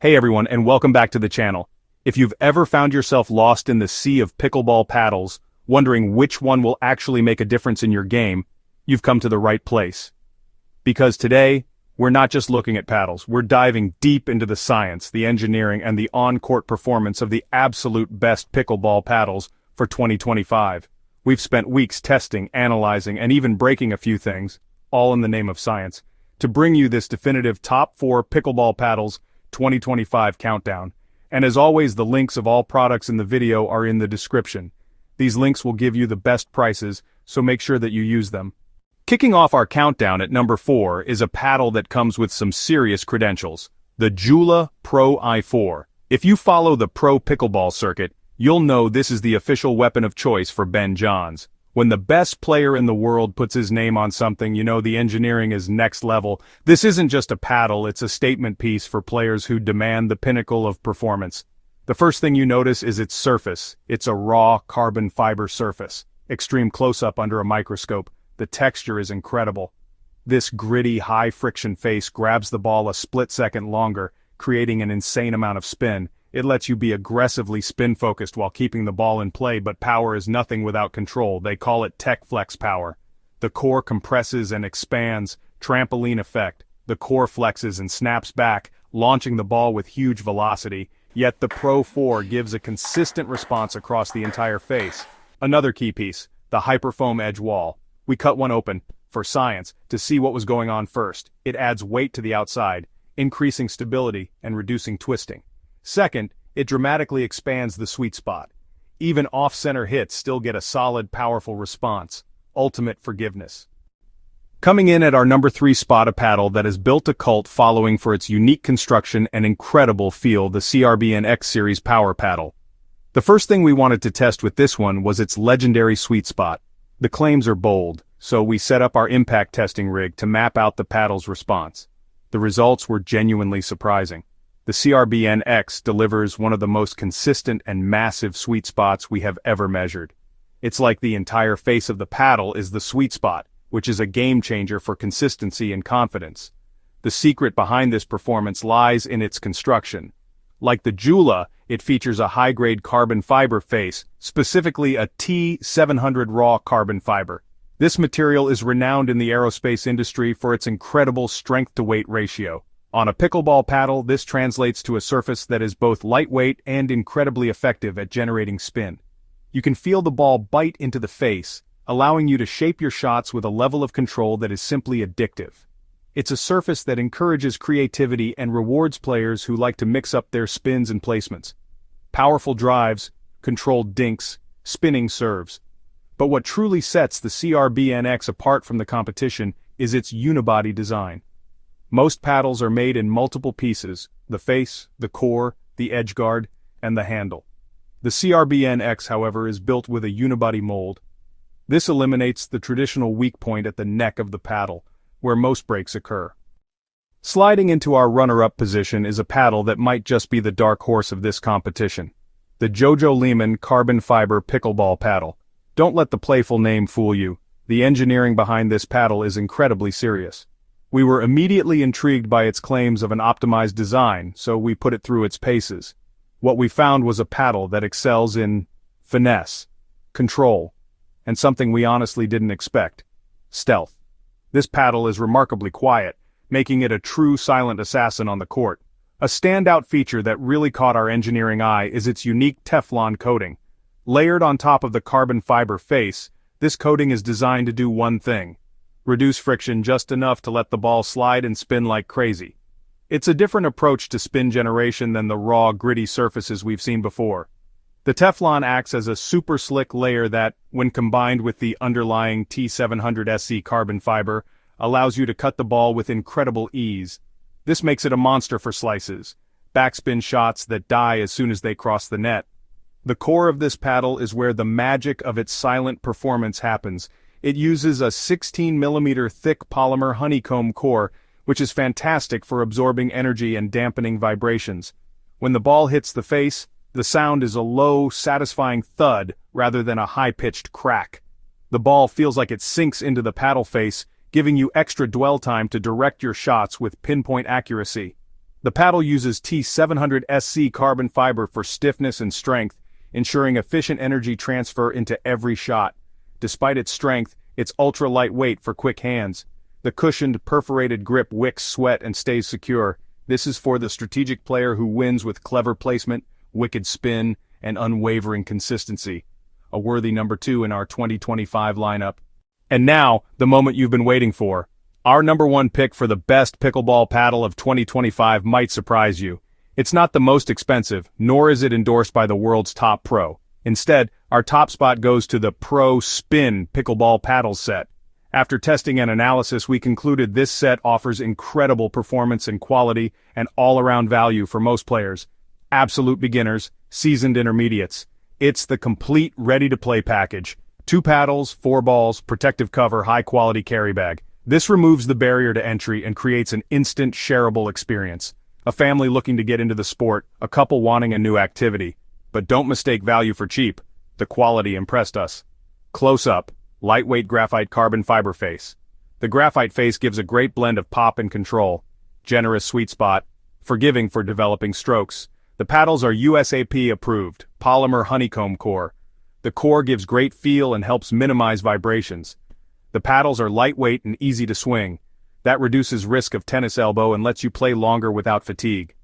Hey everyone, and welcome back to the channel. If you've ever found yourself lost in the sea of pickleball paddles, wondering which one will actually make a difference in your game, you've come to the right place. Because today, we're not just looking at paddles, we're diving deep into the science, the engineering, and the on-court performance of the absolute best pickleball paddles for 2025. We've spent weeks testing, analyzing, and even breaking a few things, all in the name of science, to bring you this definitive top 4 pickleball paddles 2025 countdown. And as always, the links of all products in the video are in the description. These links will give you the best prices, so make sure that you use them. Kicking off our countdown at number 4 is a paddle that comes with some serious credentials, the JOOLA Pro IV. If you follow the pro pickleball circuit, you'll know this is the official weapon of choice for Ben Johns. When the best player in the world puts his name on something, you know the engineering is next level. This isn't just a paddle, it's a statement piece for players who demand the pinnacle of performance. The first thing you notice is its surface. It's a raw carbon fiber surface. Extreme close-up under a microscope. The texture is incredible. This gritty, high-friction face grabs the ball a split second longer, creating an insane amount of spin. It lets you be aggressively spin-focused while keeping the ball in play, but power is nothing without control. They call it Tech Flex power. The core compresses and expands, trampoline effect. The core flexes and snaps back, launching the ball with huge velocity, yet the Pro 4 gives a consistent response across the entire face. Another key piece, the Hyperfoam edge wall. We cut one open, for science, to see what was going on first. It adds weight to the outside, increasing stability and reducing twisting. Second, it dramatically expands the sweet spot. Even off-center hits still get a solid, powerful response. Ultimate forgiveness. Coming in at our number 3 spot, a paddle that has built a cult following for its unique construction and incredible feel, the CRBNX series power paddle. The first thing we wanted to test with this one was its legendary sweet spot. The claims are bold, so we set up our impact testing rig to map out the paddle's response. The results were genuinely surprising. The CRBNX delivers one of the most consistent and massive sweet spots we have ever measured. It's like the entire face of the paddle is the sweet spot, which is a game changer for consistency and confidence. The secret behind this performance lies in its construction. Like the JOOLA, it features a high-grade carbon fiber face, specifically a T700 raw carbon fiber. This material is renowned in the aerospace industry for its incredible strength-to-weight ratio. On a pickleball paddle, this translates to a surface that is both lightweight and incredibly effective at generating spin. You can feel the ball bite into the face, allowing you to shape your shots with a level of control that is simply addictive. It's a surface that encourages creativity and rewards players who like to mix up their spins and placements. Powerful drives, controlled dinks, spinning serves. But what truly sets the CRBNX apart from the competition is its unibody design. Most paddles are made in multiple pieces: the face, the core, the edge guard, and the handle. The CRBNX, however, is built with a unibody mold. This eliminates the traditional weak point at the neck of the paddle, where most breaks occur. Sliding into our runner-up position is a paddle that might just be the dark horse of this competition. The Jojo Leman carbon fiber pickleball paddle. Don't let the playful name fool you. The engineering behind this paddle is incredibly serious. We were immediately intrigued by its claims of an optimized design, so we put it through its paces. What we found was a paddle that excels in finesse, control, and something we honestly didn't expect: stealth. This paddle is remarkably quiet, making it a true silent assassin on the court. A standout feature that really caught our engineering eye is its unique Teflon coating. Layered on top of the carbon fiber face, this coating is designed to do one thing: reduce friction just enough to let the ball slide and spin like crazy. It's a different approach to spin generation than the raw, gritty surfaces we've seen before. The Teflon acts as a super slick layer that, when combined with the underlying T700 SC carbon fiber, allows you to cut the ball with incredible ease. This makes it a monster for slices, backspin shots that die as soon as they cross the net. The core of this paddle is where the magic of its silent performance happens. It uses a 16mm thick polymer honeycomb core, which is fantastic for absorbing energy and dampening vibrations. When the ball hits the face, the sound is a low, satisfying thud rather than a high-pitched crack. The ball feels like it sinks into the paddle face, giving you extra dwell time to direct your shots with pinpoint accuracy. The paddle uses T700SC carbon fiber for stiffness and strength, ensuring efficient energy transfer into every shot. Despite its strength, it's ultra-lightweight for quick hands. The cushioned, perforated grip wicks sweat and stays secure. This is for the strategic player who wins with clever placement, wicked spin, and unwavering consistency. A worthy number 2 in our 2025 lineup. And now, the moment you've been waiting for. Our number 1 pick for the best pickleball paddle of 2025 might surprise you. It's not the most expensive, nor is it endorsed by the world's top pro. Instead, our top spot goes to the Pro Spin Pickleball Paddles set. After testing and analysis, we concluded this set offers incredible performance and quality and all-around value for most players. Absolute beginners, seasoned intermediates. It's the complete ready-to-play package. 2 paddles, 4 balls, protective cover, high-quality carry bag. This removes the barrier to entry and creates an instant shareable experience. A family looking to get into the sport, a couple wanting a new activity. But don't mistake value for cheap. The quality impressed us. Close up, lightweight graphite carbon fiber face. The graphite face gives a great blend of pop and control. Generous sweet spot, forgiving for developing strokes. The paddles are USAP approved, polymer honeycomb core. The core gives great feel and helps minimize vibrations. The paddles are lightweight and easy to swing. That reduces risk of tennis elbow and lets you play longer without fatigue.